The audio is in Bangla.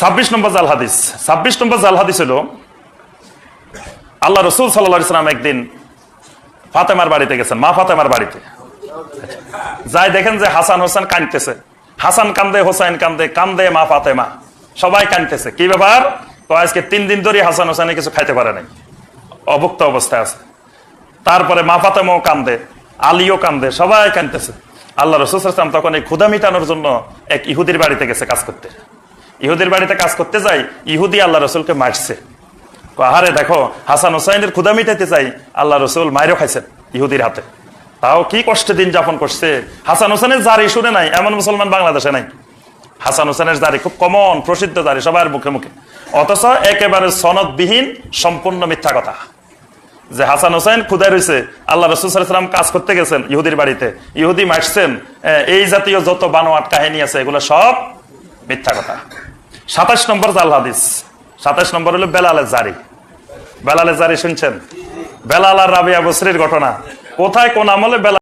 26 নম্বর জাল হাদিস। 26 নম্বর জাল হাদিস হলো আল্লাহ রসুল সাল্লাল্লাহু আলাইহি ওয়াসাল্লাম একদিন ফাতেমার বাড়িতে গেছেন, মা ফাতেমার বাড়িতে যাই দেখেন যে হাসান হোসেন কাঁদতেছে। হাসান কান্দে, হোসেন কান্দে, কান্দে মা ফাতেমা, সবাই কাঁদতেছে। কি ব্যাপার? তো আজকে 3 দিন ধরে হাসান হোসেন কিছু খাইতে পারে নাই, অভুক্ত অবস্থায় আছে। তারপরে মা ফাতেমাও কান্দে, আলীও কান্দে, সবাই কাঁদতেছে। আল্লাহ রসুল সাল্লাল্লাহু আলাইহি ওয়াসাল্লাম তখন এই ক্ষুধা মিটানোর জন্য এক ইহুদির বাড়িতে গেছে কাজ করতে। ইহুদির বাড়িতে কাজ করতে যাই, ইহুদি আল্লাহ রসুলকে মারছে। আহারে দেখো, হাসান হোসাইনের ক্ষুধা মিটাইতে চাই, আল্লাহ রসুল মাইরও খাইছেন ইহুদির হাতে। তাও কি কষ্টে দিন যাপন করছে। হাসান হোসেনের জারি শুনে নাই এমন মুসলমান বাংলাদেশে নাই। হাসান হোসেনের জারি খুব কমন, প্রসিদ্ধ জারি, সবার মুখে মুখে। অথচ একেবারে সনদবিহীন সম্পূর্ণ মিথ্যা কথা যে হাসান হোসেন ক্ষুধায় রয়েছে, আল্লাহ রসুল সাল্লাল্লাহু আলাইহি ওয়াসাল্লাম কাজ করতে গেছেন ইহুদির বাড়িতে, ইহুদি মারছেন, এই জাতীয় যত বানোয়াট কাহিনী আছে এগুলো সব মিথ্যা কথা। 27 নম্বর জাল হাদিস। 27 নম্বর হলো বেলালের জারি। বেলালের জারি শুনছেন? বেলাল আর রাবিয়া বসরির ঘটনা। কোথায় কোন আমলে বেলাল